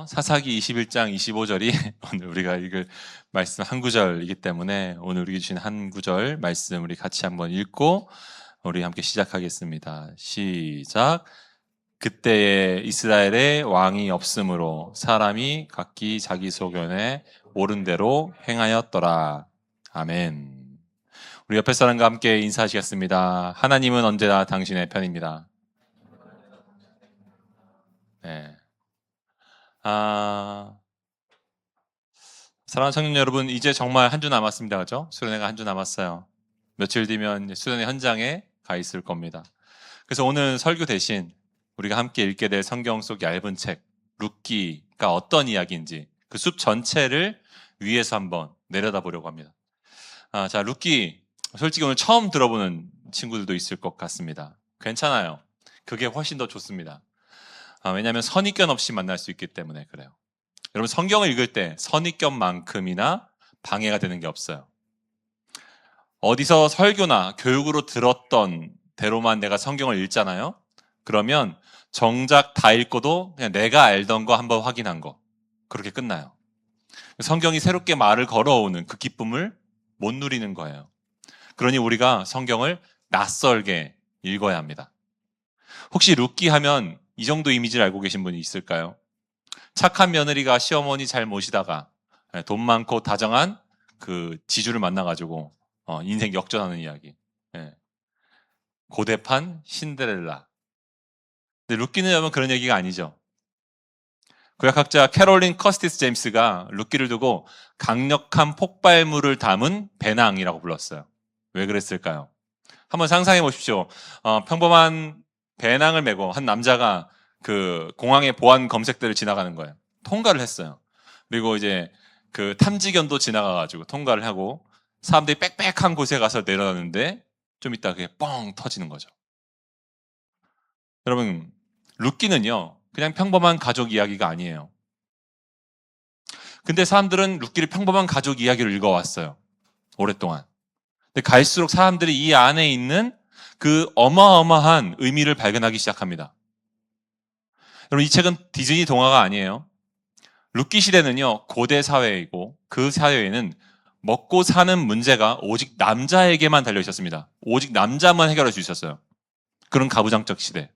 사사기 21장 25절이 오늘 우리가 읽을 말씀 한 구절이기 때문에 오늘 우리에게 주신 한 구절 말씀 우리 같이 한번 읽고 우리 함께 시작하겠습니다. 시작. 그때에 이스라엘에 왕이 없으므로 사람이 각기 자기 소견에 옳은 대로 행하였더라. 아멘. 우리 옆에 사람과 함께 인사하시겠습니다. 하나님은 언제나 당신의 편입니다. 네. 사랑하는 청년 여러분, 이제 정말 한 주 남았습니다. 그죠? 수련회가 한 주 남았어요. 며칠 뒤면 수련회 현장에 가 있을 겁니다. 그래서 오늘 설교 대신 우리가 함께 읽게 될 성경 속 얇은 책, 룻기가 어떤 이야기인지 그 숲 전체를 위에서 한번 내려다보려고 합니다. 자, 룻기, 솔직히 오늘 처음 들어보는 친구들도 있을 것 같습니다. 괜찮아요. 그게 훨씬 더 좋습니다. 왜냐하면 선입견 없이 만날 수 있기 때문에 그래요. 여러분, 성경을 읽을 때 선입견만큼이나 방해가 되는 게 없어요. 어디서 설교나 교육으로 들었던 대로만 내가 성경을 읽잖아요. 그러면 정작 다 읽고도 그냥 내가 알던 거 한번 확인한 거, 그렇게 끝나요. 성경이 새롭게 말을 걸어오는 그 기쁨을 못 누리는 거예요. 그러니 우리가 성경을 낯설게 읽어야 합니다. 혹시 룻기 하면 이 정도 이미지를 알고 계신 분이 있을까요? 착한 며느리가 시어머니 잘 모시다가 돈 많고 다정한 그 지주를 만나가지고 인생 역전하는 이야기. 고대판 신데렐라. 근데 룻기는 여러분 그런 얘기가 아니죠. 구약학자 캐롤린 커스티스 제임스가 룻기를 두고 강력한 폭발물을 담은 배낭이라고 불렀어요. 왜 그랬을까요? 한번 상상해 보십시오. 평범한 배낭을 메고 한 남자가 그 공항의 보안 검색대를 지나가는 거예요. 통과를 했어요. 그리고 이제 그 탐지견도 지나가가지고 통과를 하고 사람들이 빽빽한 곳에 가서 내려놨는데 좀 이따 그게 뻥 터지는 거죠. 여러분, 룻기는요, 그냥 평범한 가족 이야기가 아니에요. 근데 사람들은 룻기를 평범한 가족 이야기로 읽어왔어요. 오랫동안. 근데 갈수록 사람들이 이 안에 있는 그 어마어마한 의미를 발견하기 시작합니다. 여러분, 이 책은 디즈니 동화가 아니에요. 룻기 시대는요, 고대 사회이고 그 사회에는 먹고 사는 문제가 오직 남자에게만 달려 있었습니다. 오직 남자만 해결할 수 있었어요. 그런 가부장적 시대.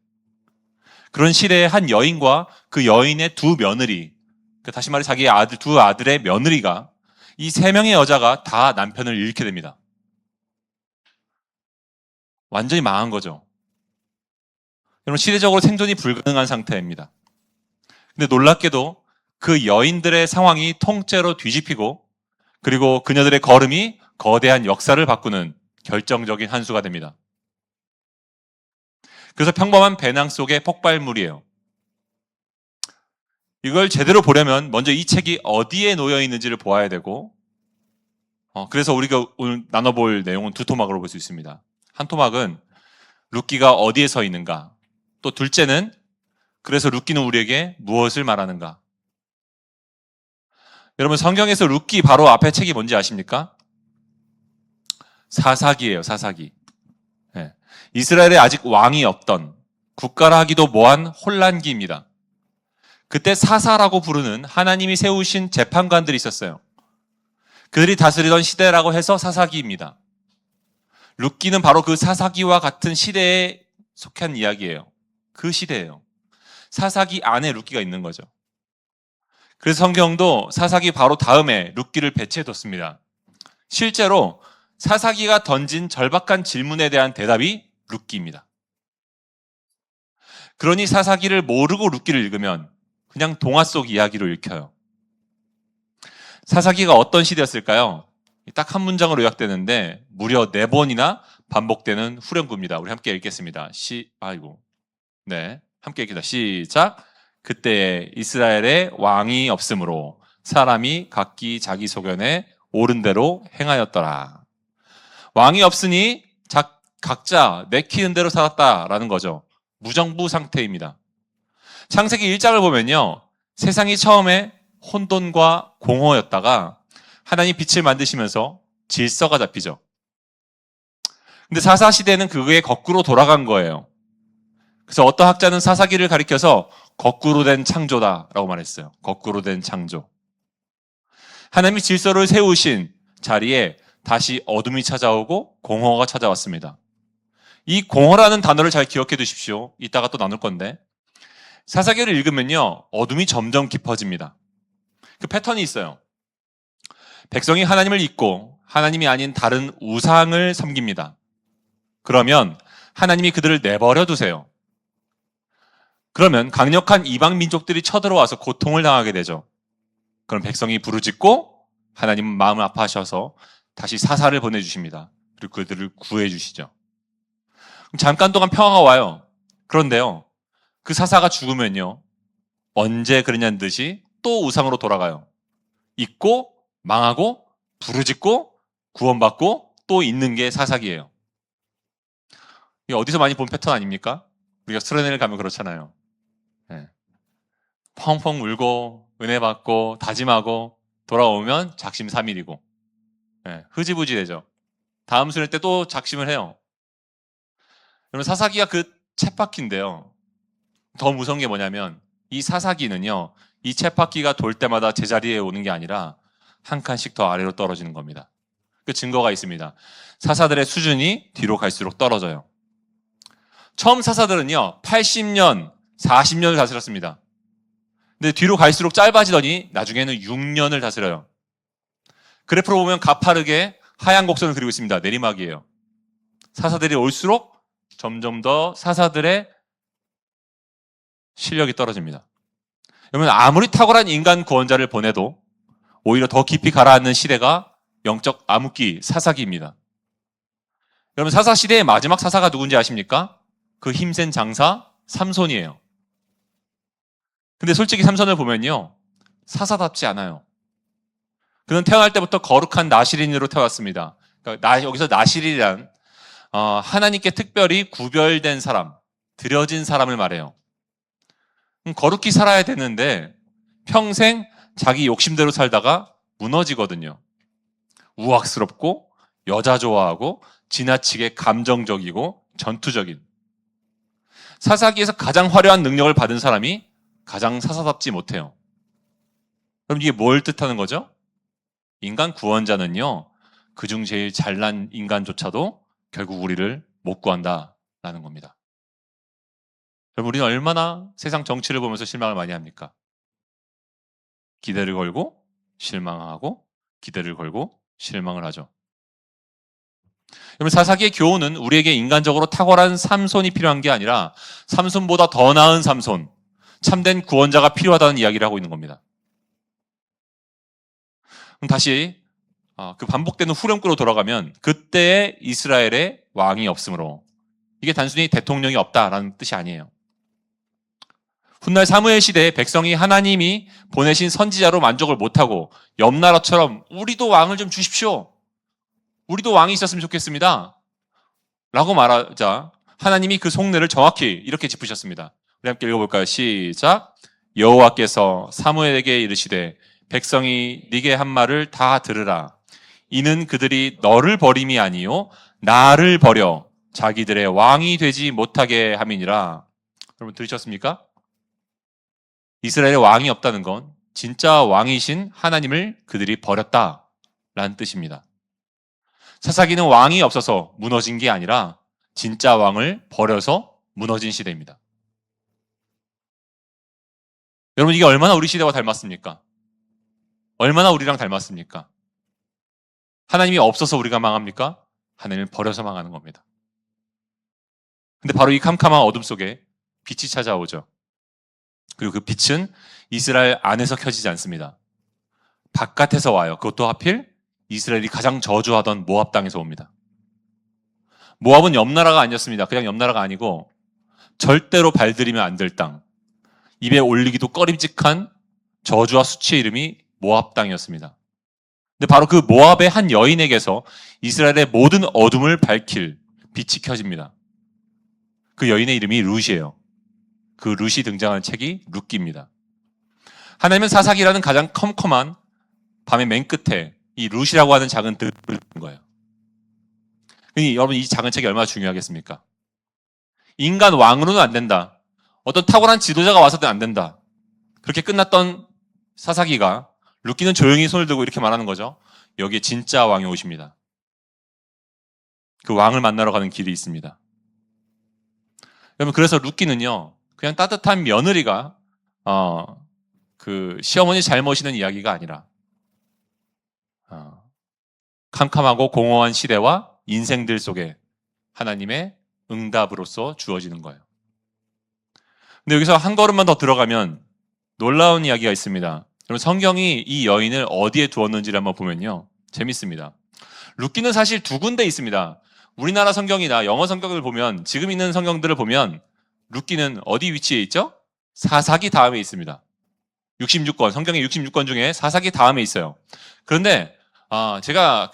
그런 시대에 한 여인과 그 여인의 두 며느리, 다시 말해 자기의 두 아들의 며느리가 이 세 명의 여자가 다 남편을 잃게 됩니다. 완전히 망한 거죠. 여러분, 시대적으로 생존이 불가능한 상태입니다. 근데 놀랍게도 그 여인들의 상황이 통째로 뒤집히고 그리고 그녀들의 걸음이 거대한 역사를 바꾸는 결정적인 한 수가 됩니다. 그래서 평범한 배낭 속의 폭발물이에요. 이걸 제대로 보려면 먼저 이 책이 어디에 놓여 있는지를 보아야 되고 그래서 우리가 오늘 나눠볼 내용은 두 토막으로 볼 수 있습니다. 한 토막은 룻기가 어디에 서 있는가, 또 둘째는 그래서 룻기는 우리에게 무엇을 말하는가. 여러분, 성경에서 룻기 바로 앞에 책이 뭔지 아십니까? 사사기예요. 사사기. 이스라엘에 아직 왕이 없던, 국가라 하기도 뭐한 혼란기입니다. 그때 사사라고 부르는 하나님이 세우신 재판관들이 있었어요. 그들이 다스리던 시대라고 해서 사사기입니다. 룻기는 바로 그 사사기와 같은 시대에 속한 이야기예요. 그 시대예요. 사사기 안에 룻기가 있는 거죠. 그래서 성경도 사사기 바로 다음에 룻기를 배치해뒀습니다. 실제로 사사기가 던진 절박한 질문에 대한 대답이 룻기입니다. 그러니 사사기를 모르고 룻기를 읽으면 그냥 동화 속 이야기로 읽혀요. 사사기가 어떤 시대였을까요? 딱 한 문장으로 요약되는데 무려 4번이나 반복되는 후렴구입니다. 우리 함께 읽겠습니다. 함께 읽겠습니다. 시작. 그때에 이스라엘에 왕이 없으므로 사람이 각기 자기 소견에 옳은 대로 행하였더라. 왕이 없으니 각자 내키는 대로 살았다라는 거죠. 무정부 상태입니다. 창세기 1장을 보면요, 세상이 처음에 혼돈과 공허였다가 하나님 빛을 만드시면서 질서가 잡히죠. 근데 사사시대는 그게 거꾸로 돌아간 거예요. 그래서 어떤 학자는 사사기를 가리켜서 거꾸로 된 창조다라고 말했어요. 거꾸로 된 창조. 하나님이 질서를 세우신 자리에 다시 어둠이 찾아오고 공허가 찾아왔습니다. 이 공허라는 단어를 잘 기억해 두십시오. 이따가 또 나눌 건데. 사사기를 읽으면요, 어둠이 점점 깊어집니다. 그 패턴이 있어요. 백성이 하나님을 잊고 하나님이 아닌 다른 우상을 섬깁니다. 그러면 하나님이 그들을 내버려 두세요. 그러면 강력한 이방 민족들이 쳐들어와서 고통을 당하게 되죠. 그럼 백성이 부르짖고 하나님은 마음을 아파하셔서 다시 사사를 보내주십니다. 그리고 그들을 구해주시죠. 잠깐 동안 평화가 와요. 그런데요, 그 사사가 죽으면요, 언제 그러냐는 듯이 또 우상으로 돌아가요. 잊고 망하고 부르짖고 구원받고 또 잊는 게 사사기예요. 이게 어디서 많이 본 패턴 아닙니까? 우리가 수련회를 가면 그렇잖아요. 네. 펑펑 울고 은혜 받고 다짐하고 돌아오면 작심삼일이고, 네. 흐지부지 되죠. 다음 수련회 때 또 작심을 해요. 여러분, 사사기가 그 쳇바퀴인데요, 더 무서운 게 뭐냐면 이 사사기는요, 이 쳇바퀴가 돌 때마다 제자리에 오는 게 아니라 한 칸씩 더 아래로 떨어지는 겁니다. 그 증거가 있습니다. 사사들의 수준이 뒤로 갈수록 떨어져요. 처음 사사들은요, 80년, 40년을 다스렸습니다. 근데 뒤로 갈수록 짧아지더니 나중에는 6년을 다스려요. 그래프로 보면 가파르게 하얀 곡선을 그리고 있습니다. 내리막이에요. 사사들이 올수록 점점 더 사사들의 실력이 떨어집니다. 여러분, 아무리 탁월한 인간 구원자를 보내도 오히려 더 깊이 가라앉는 시대가 영적 암흑기, 사사기입니다. 여러분, 사사 시대의 마지막 사사가 누군지 아십니까? 그 힘센 장사 삼손이에요. 근데 솔직히 삼손을 보면요, 사사답지 않아요. 그는 태어날 때부터 거룩한 나실인으로 태어났습니다. 그러니까 여기서 나실이란 하나님께 특별히 구별된 사람, 드려진 사람을 말해요. 거룩히 살아야 되는데 평생 자기 욕심대로 살다가 무너지거든요. 우악스럽고 여자 좋아하고 지나치게 감정적이고 전투적인, 사사기에서 가장 화려한 능력을 받은 사람이 가장 사사답지 못해요. 그럼 이게 뭘 뜻하는 거죠? 인간 구원자는요, 그중 제일 잘난 인간조차도 결국 우리를 못 구한다라는 겁니다. 여러분, 우리는 얼마나 세상 정치를 보면서 실망을 많이 합니까? 기대를 걸고 실망하고 기대를 걸고 실망을 하죠. 여러분, 사사기의 교훈은 우리에게 인간적으로 탁월한 삼손이 필요한 게 아니라 삼손보다 더 나은 삼손, 참된 구원자가 필요하다는 이야기를 하고 있는 겁니다. 그럼 다시 그 반복되는 후렴구로 돌아가면 그때의 이스라엘의 왕이 없으므로, 이게 단순히 대통령이 없다라는 뜻이 아니에요. 훗날 사무엘 시대에 백성이 하나님이 보내신 선지자로 만족을 못하고 옆나라처럼 우리도 왕을 좀 주십시오, 우리도 왕이 있었으면 좋겠습니다 라고 말하자 하나님이 그 속내를 정확히 이렇게 짚으셨습니다. 우리 함께 읽어볼까요? 시작. 여호와께서 사무엘에게 이르시되 백성이 네게 한 말을 다 들으라. 이는 그들이 너를 버림이 아니요 나를 버려 자기들의 왕이 되지 못하게 함이니라. 여러분, 들으셨습니까? 이스라엘에 왕이 없다는 건 진짜 왕이신 하나님을 그들이 버렸다라는 뜻입니다. 사사기는 왕이 없어서 무너진 게 아니라 진짜 왕을 버려서 무너진 시대입니다. 여러분, 이게 얼마나 우리 시대와 닮았습니까? 얼마나 우리랑 닮았습니까? 하나님이 없어서 우리가 망합니까? 하나님을 버려서 망하는 겁니다. 근데 바로 이 캄캄한 어둠 속에 빛이 찾아오죠. 그리고 그 빛은 이스라엘 안에서 켜지지 않습니다. 바깥에서 와요. 그것도 하필 이스라엘이 가장 저주하던 모압 땅에서 옵니다. 모압은 옆나라가 아니었습니다. 그냥 옆나라가 아니고 절대로 발들이면 안 될 땅, 입에 올리기도 꺼림직한 저주와 수치의 이름이 모압 땅이었습니다. 근데 바로 그 모압의 한 여인에게서 이스라엘의 모든 어둠을 밝힐 빛이 켜집니다. 그 여인의 이름이 룻이에요. 그 룻이 등장하는 책이 룻기입니다. 하나님은 사사기라는 가장 컴컴한 밤의 맨 끝에 이 룻이라고 하는 작은 뜰을 둔 거예요. 여러분, 이 작은 책이 얼마나 중요하겠습니까? 인간 왕으로는 안 된다. 어떤 탁월한 지도자가 와서는 안 된다. 그렇게 끝났던 사사기가 룻기는 조용히 손을 들고 이렇게 말하는 거죠. 여기에 진짜 왕이 오십니다. 그 왕을 만나러 가는 길이 있습니다. 여러분, 그래서 룻기는요, 그냥 따뜻한 며느리가 그 시어머니 잘 모시는 이야기가 아니라 캄캄하고 공허한 시대와 인생들 속에 하나님의 응답으로서 주어지는 거예요. 근데 여기서 한 걸음만 더 들어가면 놀라운 이야기가 있습니다. 여러분, 성경이 이 여인을 어디에 두었는지를 한번 보면요, 재밌습니다. 룻기는 사실 두 군데 있습니다. 우리나라 성경이나 영어 성경을 보면, 지금 있는 성경들을 보면 룻기는 어디 위치에 있죠? 사사기 다음에 있습니다. 66권, 성경의 66권 중에 사사기 다음에 있어요. 그런데 제가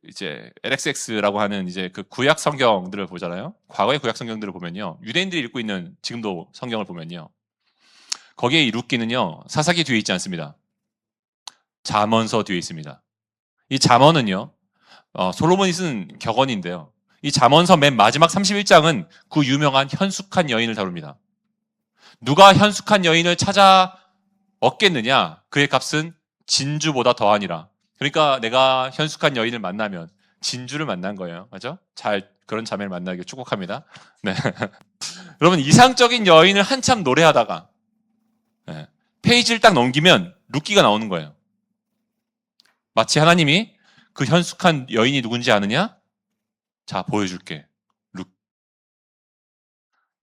이제 LXX라고 하는 이제 그 구약 성경들을 보잖아요. 과거의 구약 성경들을 보면요, 유대인들이 읽고 있는 지금도 성경을 보면요, 거기에 이 룻기는요, 사사기 뒤에 있지 않습니다. 잠언서 뒤에 있습니다. 이 잠언은요, 솔로몬이 쓴 격언인데요, 이 잠언서 맨 마지막 31장은 그 유명한 현숙한 여인을 다룹니다. 누가 현숙한 여인을 찾아 얻겠느냐? 그의 값은 진주보다 더하니라. 그러니까 내가 현숙한 여인을 만나면 진주를 만난 거예요. 맞죠? 그런 자매를 만나길 축복합니다. 네. 여러분, 이상적인 여인을 한참 노래하다가 페이지를 딱 넘기면 룻기가 나오는 거예요. 마치 하나님이 그 현숙한 여인이 누군지 아느냐? 자, 보여줄게.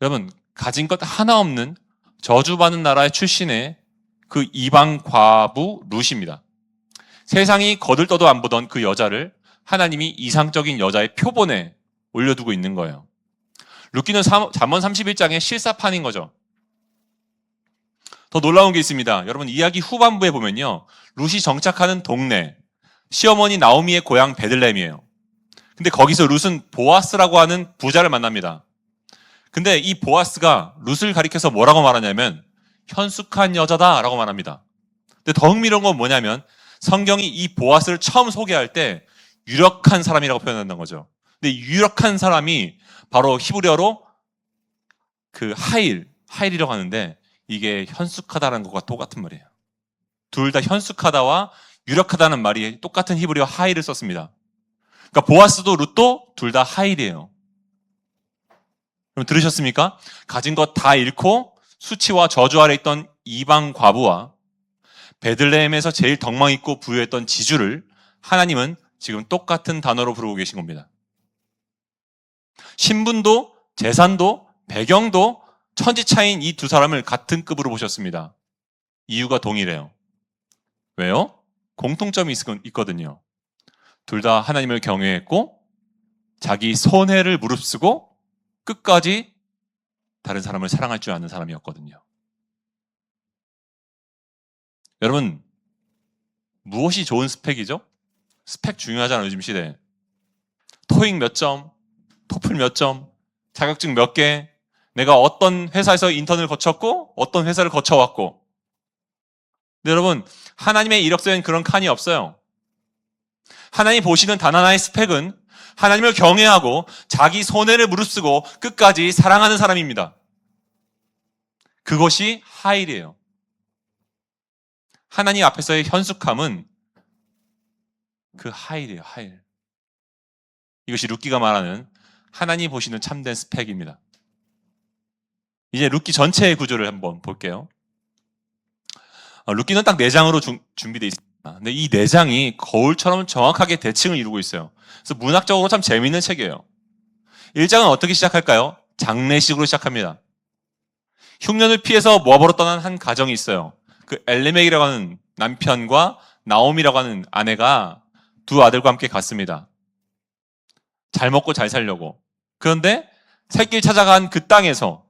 여러분, 가진 것 하나 없는 저주받는 나라의 출신의 그 이방 과부 룻입니다. 세상이 거들떠도 안 보던 그 여자를 하나님이 이상적인 여자의 표본에 올려두고 있는 거예요. 룻기는 잠언 31장의 실사판인 거죠. 더 놀라운 게 있습니다. 여러분, 이야기 후반부에 보면요, 룻이 정착하는 동네, 시어머니 나오미의 고향 베들레헴이에요. 근데 거기서 룻은 보아스라고 하는 부자를 만납니다. 근데 이 보아스가 룻을 가리켜서 뭐라고 말하냐면 현숙한 여자다라고 말합니다. 근데 더 흥미로운 건 뭐냐면 성경이 이 보아스를 처음 소개할 때 유력한 사람이라고 표현한다는 거죠. 근데 유력한 사람이 바로 히브리어로 그 하일이라고 하는데, 이게 현숙하다라는 것과 똑같은 말이에요. 둘 다 현숙하다와 유력하다는 말이 똑같은 히브리어 하일을 썼습니다. 그러니까 보아스도 룻도 둘 다 하일이에요. 그럼 들으셨습니까? 가진 것 다 잃고 수치와 저주 아래 있던 이방 과부와 베들레헴에서 제일 덕망 있고 부유했던 지주를 하나님은 지금 똑같은 단어로 부르고 계신 겁니다. 신분도 재산도 배경도 천지 차이인 이 두 사람을 같은 급으로 보셨습니다. 이유가 동일해요. 왜요? 공통점이 있거든요. 둘 다 하나님을 경외했고 자기 손해를 무릅쓰고 끝까지 다른 사람을 사랑할 줄 아는 사람이었거든요. 여러분, 무엇이 좋은 스펙이죠? 스펙 중요하잖아요, 요즘 시대에. 토익 몇 점, 토플 몇 점, 자격증 몇 개, 내가 어떤 회사에서 인턴을 거쳤고 어떤 회사를 거쳐왔고. 근데 여러분, 하나님의 이력서에는 그런 칸이 없어요. 하나님 보시는 단 하나의 스펙은 하나님을 경외하고 자기 손해를 무릅쓰고 끝까지 사랑하는 사람입니다. 그것이 하일이에요. 하나님 앞에서의 현숙함은 그 하일이에요, 하일. 이것이 룻기가 말하는 하나님 보시는 참된 스펙입니다. 이제 룻기 전체의 구조를 한번 볼게요. 룻기는 딱 4장으로 준비되어 있습니다. 근데 이 4장이 거울처럼 정확하게 대칭을 이루고 있어요. 그래서 문학적으로 참 재미있는 책이에요. 1장은 어떻게 시작할까요? 장례식으로 시작합니다. 흉년을 피해서 모압으로 떠난 한 가정이 있어요. 그 엘리멜렉이라고 하는 남편과 나오미라고 하는 아내가 두 아들과 함께 갔습니다. 잘 먹고 잘 살려고. 그런데 새길 찾아간 그 땅에서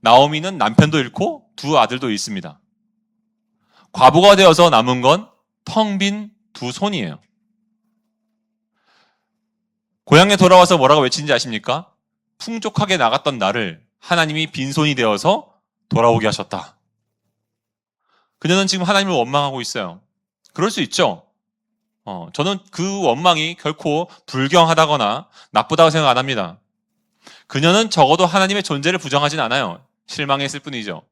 나오미는 남편도 잃고 두 아들도 잃습니다. 과부가 되어서 남은 건 텅 빈 두 손이에요. 고향에 돌아와서 뭐라고 외치는지 아십니까? 풍족하게 나갔던 나를 하나님이 빈손이 되어서 돌아오게 하셨다. 그녀는 지금 하나님을 원망하고 있어요. 그럴 수 있죠. 저는 그 원망이 결코 불경하다거나 나쁘다고 생각 안 합니다. 그녀는 적어도 하나님의 존재를 부정하진 않아요. 실망했을 뿐이죠.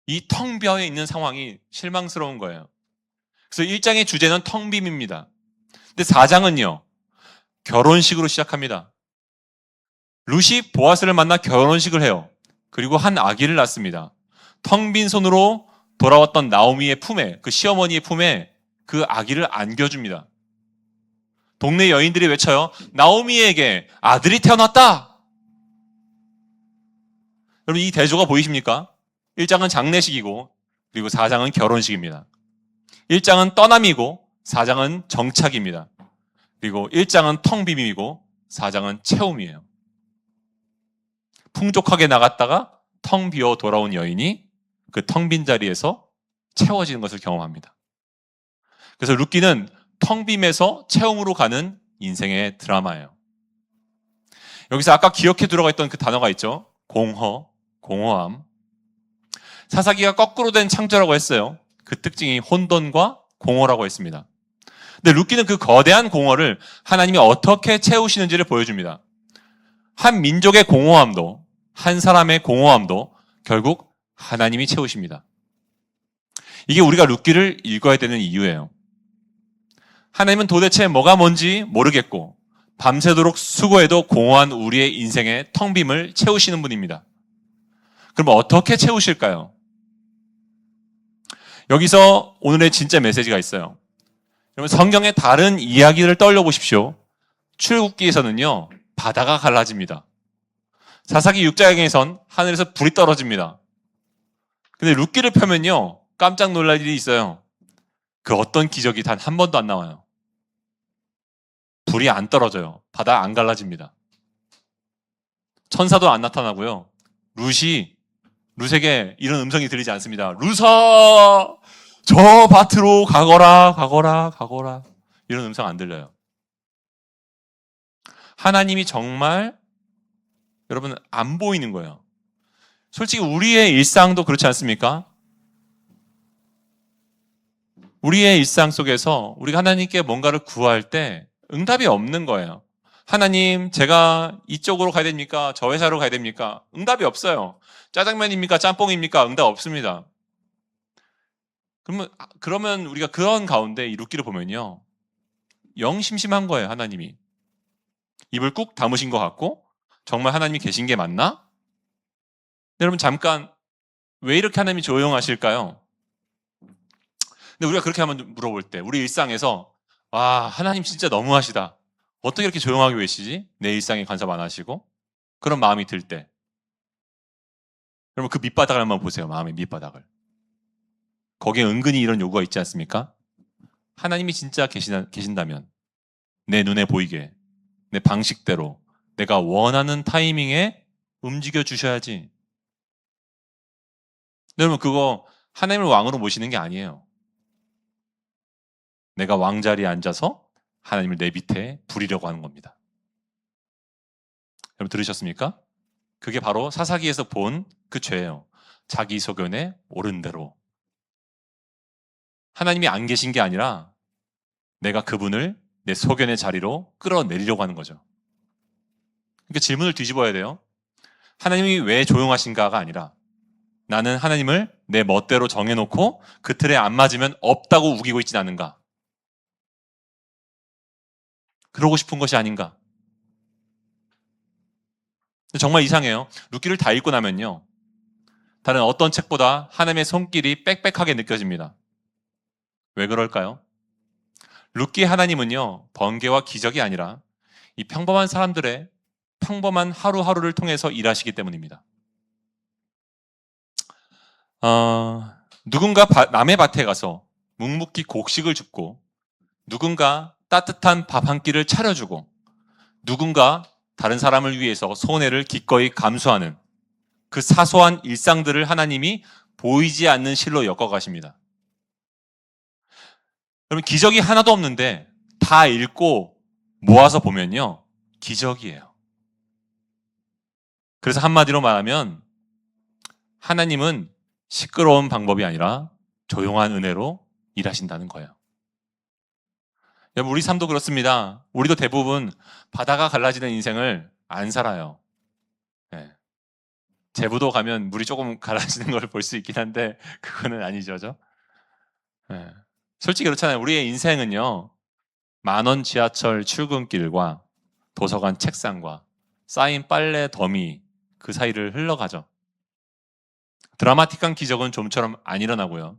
이 텅 비어 있는 상황이 실망스러운 거예요. 그래서 1장의 주제는 텅 빔입니다. 근데 4장은요. 결혼식으로 시작합니다. 룻이 보아스를 만나 결혼식을 해요. 그리고 한 아기를 낳습니다. 텅 빈 손으로 돌아왔던 나오미의 품에, 그 시어머니의 품에 그 아기를 안겨줍니다. 동네 여인들이 외쳐요. 나오미에게 아들이 태어났다! 여러분 이 대조가 보이십니까? 1장은 장례식이고 그리고 4장은 결혼식입니다. 1장은 떠남이고 4장은 정착입니다. 그리고 1장은 텅 빔이고 4장은 채움이에요. 풍족하게 나갔다가 텅 비어 돌아온 여인이 그 텅 빈 자리에서 채워지는 것을 경험합니다. 그래서 룻기는 텅 빔에서 채움으로 가는 인생의 드라마예요. 여기서 아까 기억해 들어가 있던 그 단어가 있죠. 공허, 공허함. 사사기가 거꾸로 된 창조라고 했어요. 그 특징이 혼돈과 공허라고 했습니다. 근데 룻기는 그 거대한 공허를 하나님이 어떻게 채우시는지를 보여줍니다. 한 민족의 공허함도, 한 사람의 공허함도 결국 하나님이 채우십니다. 이게 우리가 룻기를 읽어야 되는 이유예요. 하나님은 도대체 뭐가 뭔지 모르겠고 밤새도록 수고해도 공허한 우리의 인생의 텅 빔을 채우시는 분입니다. 그럼 어떻게 채우실까요? 여기서 오늘의 진짜 메시지가 있어요. 여러분 성경의 다른 이야기를 떠올려 보십시오. 출애굽기에서는요. 바다가 갈라집니다. 사사기 6장에선 하늘에서 불이 떨어집니다. 근데 룻기를 펴면요. 깜짝 놀랄 일이 있어요. 그 어떤 기적이 단 한 번도 안 나와요. 불이 안 떨어져요. 바다 안 갈라집니다. 천사도 안 나타나고요. 룻에게 이런 음성이 들리지 않습니다. 룻아! 저 밭으로 가거라, 가거라, 가거라. 이런 음성 안 들려요. 하나님이 정말 여러분 안 보이는 거예요. 솔직히 우리의 일상도 그렇지 않습니까? 우리의 일상 속에서 우리가 하나님께 뭔가를 구할 때 응답이 없는 거예요. 하나님, 제가 이쪽으로 가야 됩니까? 저 회사로 가야 됩니까? 응답이 없어요. 짜장면입니까? 짬뽕입니까? 응답 없습니다. 그러면 우리가 그런 가운데 이 룻기를 보면요. 영 심심한 거예요, 하나님이. 입을 꾹 다무신 것 같고, 정말 하나님이 계신 게 맞나? 여러분, 잠깐, 왜 이렇게 하나님이 조용하실까요? 근데 우리가 그렇게 한번 물어볼 때, 우리 일상에서, 와, 하나님 진짜 너무하시다. 어떻게 이렇게 조용하게 계시지? 내 일상에 간섭 안 하시고? 그런 마음이 들 때. 여러분, 그 밑바닥을 한번 보세요, 마음의 밑바닥을. 거기에 은근히 이런 요구가 있지 않습니까? 하나님이 진짜 계신다면 내 눈에 보이게 내 방식대로 내가 원하는 타이밍에 움직여 주셔야지. 여러분 그거 하나님을 왕으로 모시는 게 아니에요. 내가 왕자리에 앉아서 하나님을 내 밑에 부리려고 하는 겁니다. 여러분 들으셨습니까? 그게 바로 사사기에서 본 그 죄예요. 자기 소견에 옳은 대로. 하나님이 안 계신 게 아니라 내가 그분을 내 소견의 자리로 끌어내리려고 하는 거죠. 그러니까 질문을 뒤집어야 돼요. 하나님이 왜 조용하신가가 아니라 나는 하나님을 내 멋대로 정해놓고 그 틀에 안 맞으면 없다고 우기고 있진 않은가? 그러고 싶은 것이 아닌가? 정말 이상해요. 룻기를 다 읽고 나면요. 다른 어떤 책보다 하나님의 손길이 빽빽하게 느껴집니다. 왜 그럴까요? 룻기 하나님은요. 번개와 기적이 아니라 이 평범한 사람들의 평범한 하루하루를 통해서 일하시기 때문입니다. 누군가 남의 밭에 가서 묵묵히 곡식을 줍고 누군가 따뜻한 밥 한 끼를 차려주고 누군가 다른 사람을 위해서 손해를 기꺼이 감수하는 그 사소한 일상들을 하나님이 보이지 않는 실로 엮어가십니다. 여러분 기적이 하나도 없는데 다 읽고 모아서 보면요. 기적이에요. 그래서 한마디로 말하면 하나님은 시끄러운 방법이 아니라 조용한 은혜로 일하신다는 거예요. 여러분 우리 삶도 그렇습니다. 우리도 대부분 바다가 갈라지는 인생을 안 살아요. 네. 제부도 가면 물이 조금 갈라지는 걸 볼 수 있긴 한데 그거는 아니죠. 네. 솔직히 그렇잖아요. 우리의 인생은요. 10,000원 지하철 출근길과 도서관 책상과 쌓인 빨래 더미 그 사이를 흘러가죠. 드라마틱한 기적은 좀처럼 안 일어나고요.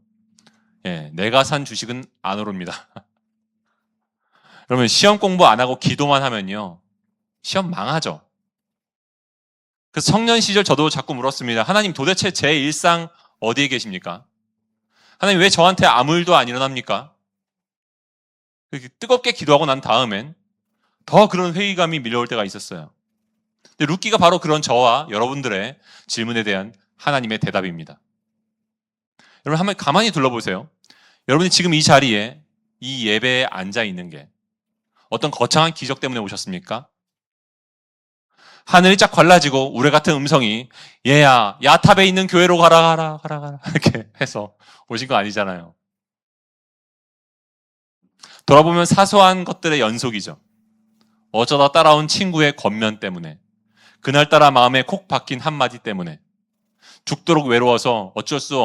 예, 내가 산 주식은 안 오릅니다. 그러면 시험 공부 안 하고 기도만 하면요. 시험 망하죠. 그래서 청년 시절 저도 자꾸 물었습니다. 하나님 도대체 제 일상 어디에 계십니까? 하나님 왜 저한테 아무 일도 안 일어납니까? 뜨겁게 기도하고 난 다음엔 더 그런 회의감이 밀려올 때가 있었어요. 근데 룻기가 바로 그런 저와 여러분들의 질문에 대한 하나님의 대답입니다. 여러분 한번 가만히 둘러보세요. 여러분이 지금 이 자리에 이 예배에 앉아 있는 게 어떤 거창한 기적 때문에 오셨습니까? 하늘이 쫙 갈라지고 우레 같은 음성이 얘야 야탑에 있는 교회로 가라 이렇게 해서 오신 거 아니잖아요. 돌아보면 사소한 것들의 연속이죠. 어쩌다 따라온 친구의 권면 때문에, 그날따라 마음에 콕 박힌 한마디 때문에, 죽도록 외로워서 어쩔 수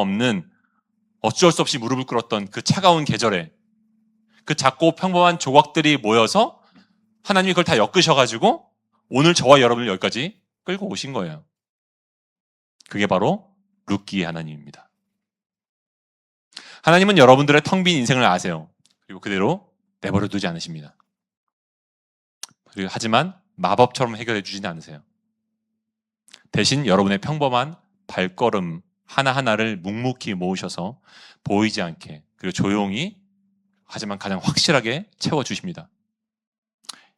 없이 무릎을 꿇었던 그 차가운 계절에 그 작고 평범한 조각들이 모여서 하나님이 그걸 다 엮으셔가지고 오늘 저와 여러분을 여기까지 끌고 오신 거예요. 그게 바로 룻기의 하나님입니다. 하나님은 여러분들의 텅 빈 인생을 아세요. 그리고 그대로 내버려 두지 않으십니다. 하지만 마법처럼 해결해 주지는 않으세요. 대신 여러분의 평범한 발걸음 하나하나를 묵묵히 모으셔서 보이지 않게 그리고 조용히 하지만 가장 확실하게 채워주십니다.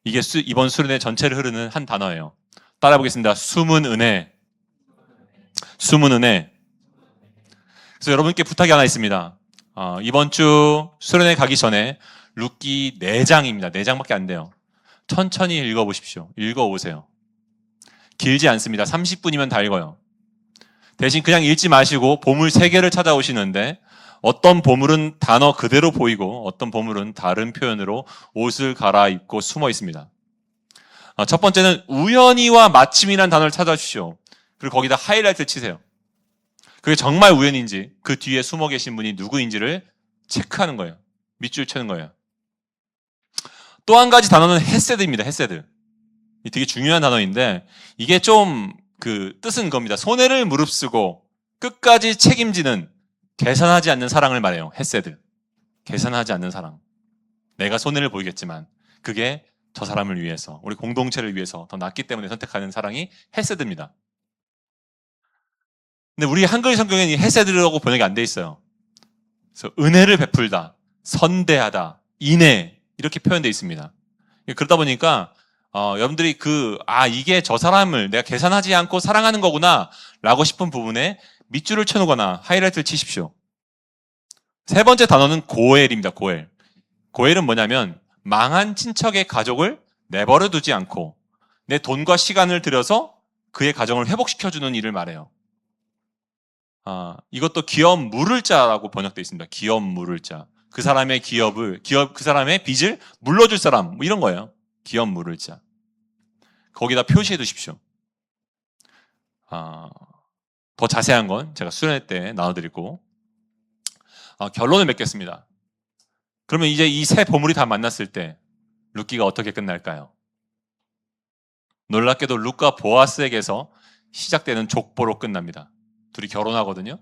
이게 이번 수련회 전체를 흐르는 한 단어예요. 따라해 보겠습니다. 숨은 은혜. 숨은 은혜. 그래서 여러분께 부탁이 하나 있습니다. 이번 주 수련회 가기 전에 룻기 4장입니다. 4장밖에 안 돼요. 천천히 읽어보십시오. 읽어오세요. 길지 않습니다. 30분이면 다 읽어요. 대신 그냥 읽지 마시고 보물 3개를 찾아오시는데 어떤 보물은 단어 그대로 보이고 어떤 보물은 다른 표현으로 옷을 갈아입고 숨어 있습니다. 첫 번째는 우연히와 마침이라는 단어를 찾아주십시오. 그리고 거기다 하이라이트 치세요. 그게 정말 우연인지 그 뒤에 숨어 계신 분이 누구인지를 체크하는 거예요. 밑줄 쳐는 거예요. 또 한 가지 단어는 헤세드입니다. 헤세드. 되게 중요한 단어인데 이게 좀 그 뜻은 겁니다. 손해를 무릅쓰고 끝까지 책임지는 계산하지 않는 사랑을 말해요. 헤세드. 계산하지 않는 사랑. 내가 손해를 보이겠지만 그게 저 사람을 위해서 우리 공동체를 위해서 더 낫기 때문에 선택하는 사랑이 헤세드입니다. 근데 우리 한글 성경에는 이 헤세드라고 번역이 안 돼 있어요. 그래서 은혜를 베풀다, 선대하다, 인애 이렇게 표현되어 있습니다. 그러다 보니까 여러분들이 이게 저 사람을 내가 계산하지 않고 사랑하는 거구나 라고 싶은 부분에 밑줄을 쳐놓거나 하이라이트를 치십시오. 세 번째 단어는 고엘입니다. 고엘. 고엘은 뭐냐면 망한 친척의 가족을 내버려 두지 않고 내 돈과 시간을 들여서 그의 가정을 회복시켜주는 일을 말해요. 이것도 기업 물을 자라고 번역되어 있습니다. 기업 물을 자. 그 사람의 그 사람의 빚을 물러줄 사람, 뭐 이런 거예요. 기업 물을 자. 거기다 표시해 두십시오. 더 자세한 건 제가 수련회 때 나눠드리고, 결론을 맺겠습니다. 그러면 이제 이 세 보물이 다 만났을 때, 룻기가 어떻게 끝날까요? 놀랍게도 룻과 보아스에게서 시작되는 족보로 끝납니다. 둘이 결혼하거든요.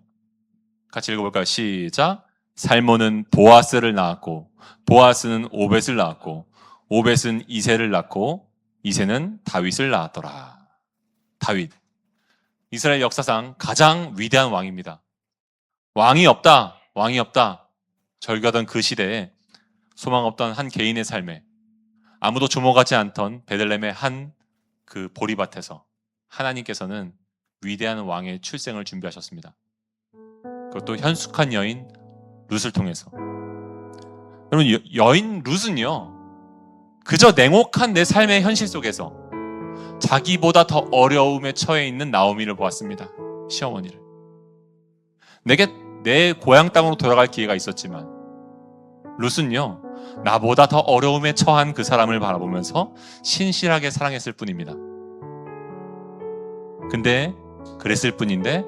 같이 읽어볼까요? 시작. 살몬은 보아스를 낳았고 보아스는 오벳을 낳았고 오벳은 이새를 낳고 이새는 다윗을 낳았더라. 다윗. 이스라엘 역사상 가장 위대한 왕입니다. 왕이 없다. 절규하던 그 시대에 소망 없던 한 개인의 삶에 아무도 주목하지 않던 베들레헴의 한 그 보리밭에서 하나님께서는 위대한 왕의 출생을 준비하셨습니다. 그것도 현숙한 여인 룻을 통해서. 여러분, 여인 룻은요, 그저 냉혹한 내 삶의 현실 속에서 자기보다 더 어려움에 처해 있는 나오미를 보았습니다. 시어머니를. 내게 내 고향 땅으로 돌아갈 기회가 있었지만 룻은요, 나보다 더 어려움에 처한 그 사람을 바라보면서 신실하게 사랑했을 뿐입니다. 근데 그랬을 뿐인데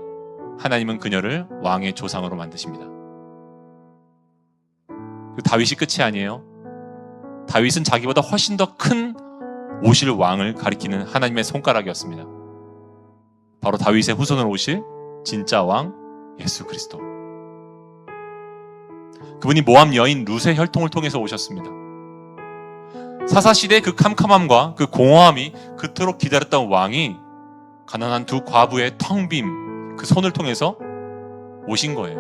하나님은 그녀를 왕의 조상으로 만드십니다. 다윗이 끝이 아니에요. 다윗은 자기보다 훨씬 더 큰 오실 왕을 가리키는 하나님의 손가락이었습니다. 바로 다윗의 후손으로 오실 진짜 왕 예수 그리스도. 그분이 모압 여인 룻의 혈통을 통해서 오셨습니다. 사사시대의 그 캄캄함과 그 공허함이 그토록 기다렸던 왕이 가난한 두 과부의 텅 빈 그 손을 통해서 오신 거예요.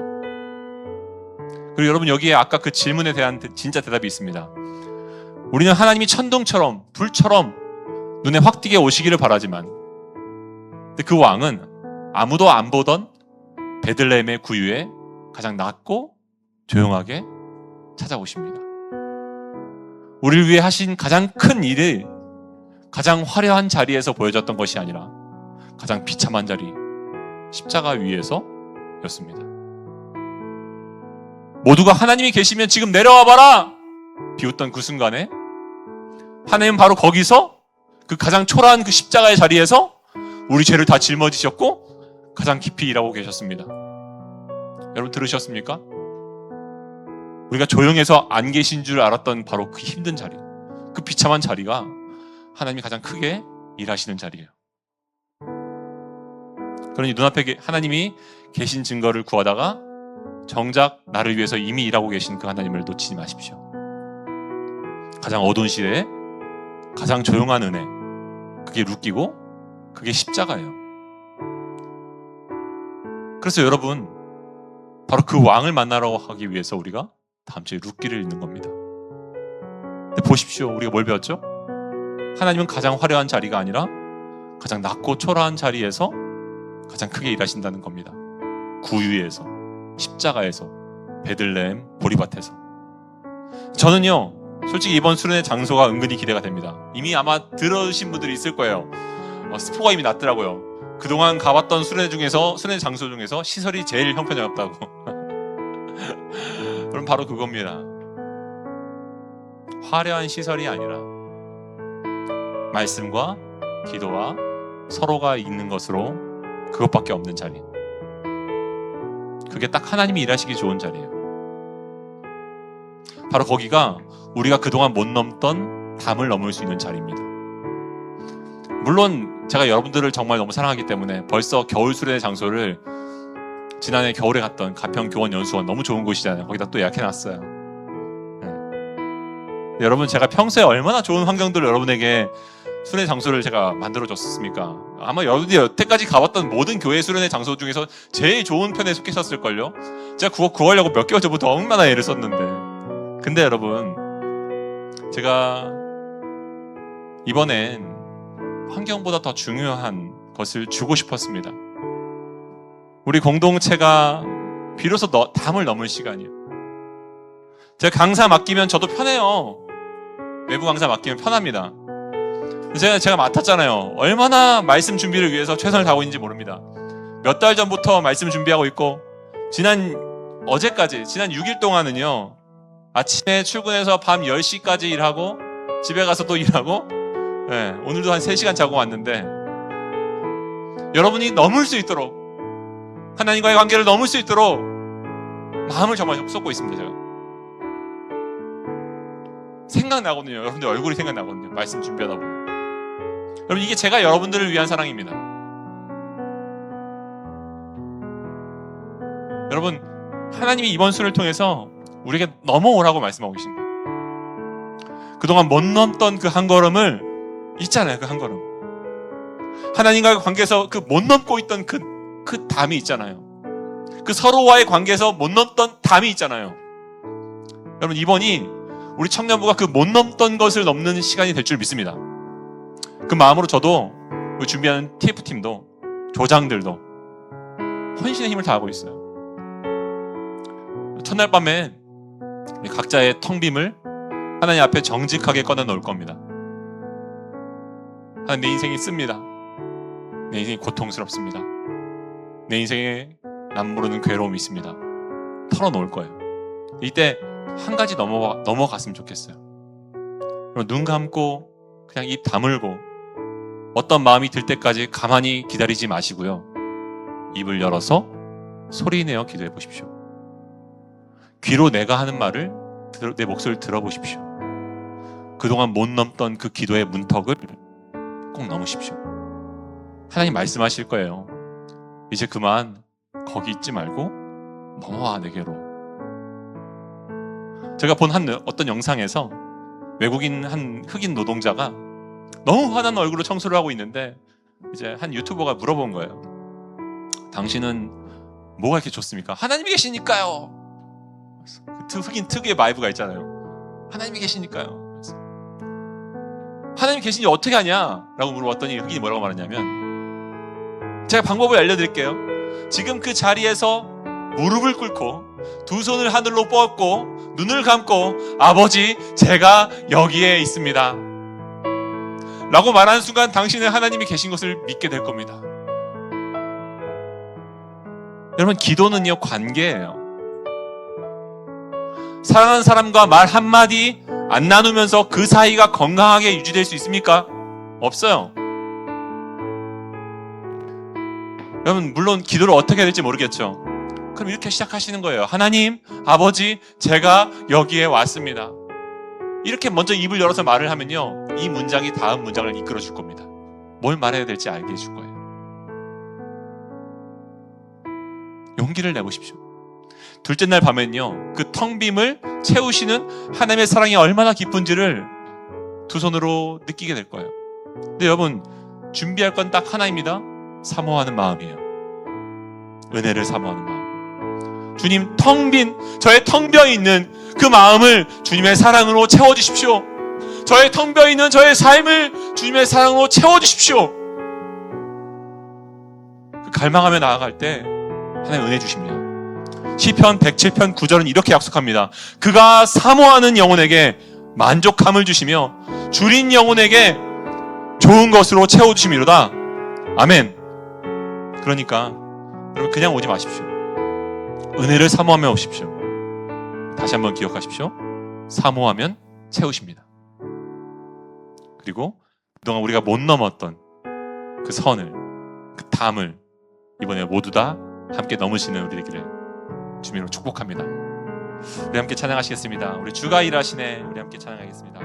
그리고 여러분, 여기에 아까 그 질문에 대한 진짜 대답이 있습니다. 우리는 하나님이 천둥처럼 불처럼 눈에 확 띄게 오시기를 바라지만, 근데 그 왕은 아무도 안 보던 베들레헴의 구유에 가장 낮고 조용하게 찾아오십니다. 우리를 위해 하신 가장 큰 일이 가장 화려한 자리에서 보여졌던 것이 아니라 가장 비참한 자리, 십자가 위에서였습니다. 모두가 하나님이 계시면 지금 내려와 봐라! 비웃던 그 순간에 하나님은 바로 거기서 그 가장 초라한 그 십자가의 자리에서 우리 죄를 다 짊어지셨고 가장 깊이 일하고 계셨습니다. 여러분 들으셨습니까? 우리가 조용해서 안 계신 줄 알았던 바로 그 힘든 자리, 그 비참한 자리가 하나님이 가장 크게 일하시는 자리예요. 그러니 눈앞에 하나님이 계신 증거를 구하다가 정작 나를 위해서 이미 일하고 계신 그 하나님을 놓치지 마십시오. 가장 어두운 시대에 가장 조용한 은혜, 그게 룻기고 그게 십자가예요. 그래서 여러분, 바로 그 왕을 만나러 하기 위해서 우리가 다음 주에 룻기를 읽는 겁니다. 근데 보십시오, 우리가 뭘 배웠죠? 하나님은 가장 화려한 자리가 아니라 가장 낮고 초라한 자리에서 가장 크게 일하신다는 겁니다. 구유에서, 십자가에서, 베들레헴 보리밭에서. 저는요, 솔직히 이번 수련회 장소가 은근히 기대가 됩니다. 이미 아마 들으신 분들이 있을 거예요. 스포가 이미 났더라고요. 그동안 가봤던 수련회 장소 중에서 시설이 제일 형편없다고. 그럼 바로 그겁니다. 화려한 시설이 아니라 말씀과 기도와 서로가 있는 것으로 그것밖에 없는 자리. 그게 딱 하나님이 일하시기 좋은 자리예요. 바로 거기가 우리가 그동안 못 넘던 담을 넘을 수 있는 자리입니다. 물론 제가 여러분들을 정말 너무 사랑하기 때문에 벌써 겨울 수련회 장소를 지난해 겨울에 갔던 가평교원연수원, 너무 좋은 곳이잖아요. 거기다 또 예약해놨어요. 여러분, 제가 평소에 얼마나 좋은 환경들을 여러분에게 수련회 장소를 제가 만들어줬습니까? 아마 여러분들이 여태까지 가봤던 모든 교회 수련회 장소 중에서 제일 좋은 편에 속했었을걸요? 제가 그거 구하려고 몇 개월 전부터 얼마나 애를 썼는데. 근데 여러분, 제가 이번엔 환경보다 더 중요한 것을 주고 싶었습니다. 우리 공동체가 비로소 담을 넘을 시간이에요. 제가 강사 맡기면 저도 편해요. 외부 강사 맡기면 편합니다. 제가 맡았잖아요. 얼마나 말씀 준비를 위해서 최선을 다하고 있는지 모릅니다. 몇 달 전부터 말씀 준비하고 있고, 지난 6일 동안은요, 아침에 출근해서 밤 10시까지 일하고 집에 가서 또 일하고, 오늘도 한 3시간 자고 왔는데, 여러분이 넘을 수 있도록, 하나님과의 관계를 넘을 수 있도록 마음을 정말 쏟고 있습니다. 제가 생각나거든요. 여러분들 얼굴이 생각나거든요. 말씀 준비하다 보면. 여러분, 이게 제가 여러분들을 위한 사랑입니다. 여러분, 하나님이 이번 수를 통해서 우리에게 넘어오라고 말씀하고 계십니다. 그동안 못 넘던 그 한 걸음을 있잖아요. 그 한 걸음. 하나님과의 관계에서 그 못 넘고 있던 그 담이 있잖아요. 그 서로와의 관계에서 못 넘던 담이 있잖아요. 여러분, 이번이 우리 청년부가 그 못 넘던 것을 넘는 시간이 될 줄 믿습니다. 그 마음으로 저도 우리 준비하는 TF팀도 조장들도 헌신의 힘을 다하고 있어요. 첫날 밤에 각자의 텅 빔을 하나님 앞에 정직하게 꺼내놓을 겁니다. 하나님, 내 인생이 씁니다. 내 인생이 고통스럽습니다. 내 인생에 남 모르는 괴로움이 있습니다. 털어놓을 거예요. 이때 한 가지 넘어갔으면 좋겠어요. 그럼 눈 감고 그냥 입 다물고 어떤 마음이 들 때까지 가만히 기다리지 마시고요. 입을 열어서 소리내어 기도해 보십시오. 귀로 내가 하는 말을, 내 목소리를 들어보십시오. 그동안 못 넘던 그 기도의 문턱을 꼭 넘으십시오. 하나님 말씀하실 거예요. 이제 그만 거기 있지 말고 넘어와 내게로. 제가 본 어떤 영상에서 외국인 한 흑인 노동자가 너무 화난 얼굴로 청소를 하고 있는데 이제 한 유튜버가 물어본 거예요. 당신은 뭐가 이렇게 좋습니까? 하나님이 계시니까요. 그 흑인 특유의 바이브가 있잖아요. 하나님이 계시니까요. 하나님이 계시니 어떻게 하냐? 라고 물어봤더니 흑인이 뭐라고 말하냐면, 제가 방법을 알려드릴게요. 지금 그 자리에서 무릎을 꿇고 두 손을 하늘로 뻗고 눈을 감고 아버지 제가 여기에 있습니다 라고 말하는 순간 당신은 하나님이 계신 것을 믿게 될 겁니다. 여러분, 기도는요 관계예요. 사랑하는 사람과 말 한마디 안 나누면서 그 사이가 건강하게 유지될 수 있습니까? 없어요. 여러분, 물론 기도를 어떻게 해야 될지 모르겠죠. 그럼 이렇게 시작하시는 거예요. 하나님, 아버지, 제가 여기에 왔습니다. 이렇게 먼저 입을 열어서 말을 하면요, 이 문장이 다음 문장을 이끌어 줄 겁니다. 뭘 말해야 될지 알게 해줄 거예요. 용기를 내보십시오. 둘째 날 밤엔요, 그 텅 빔을 채우시는 하나님의 사랑이 얼마나 깊은지를 두 손으로 느끼게 될 거예요. 근데 여러분, 준비할 건 딱 하나입니다. 사모하는 마음이에요. 은혜를 사모하는 마음. 주님, 저의 텅 비어 있는 그 마음을 주님의 사랑으로 채워주십시오. 저의 텅 비어 있는 저의 삶을 주님의 사랑으로 채워주십시오. 갈망하며 나아갈 때 하나님 은혜 주십니다. 시편 107편 9절은 이렇게 약속합니다. 그가 사모하는 영혼에게 만족함을 주시며 줄인 영혼에게 좋은 것으로 채워주심이로다. 아멘. 그러니까 여러분, 그냥 오지 마십시오. 은혜를 사모하며 오십시오. 다시 한번 기억하십시오. 사모하면 채우십니다. 그리고 그동안 우리가 못 넘었던 그 선을, 그 담을 이번에 모두 다 함께 넘으시는 우리 되기를 주님으로 축복합니다. 우리 함께 찬양하시겠습니다. 우리 주가 일하시네. 우리 함께 찬양하겠습니다.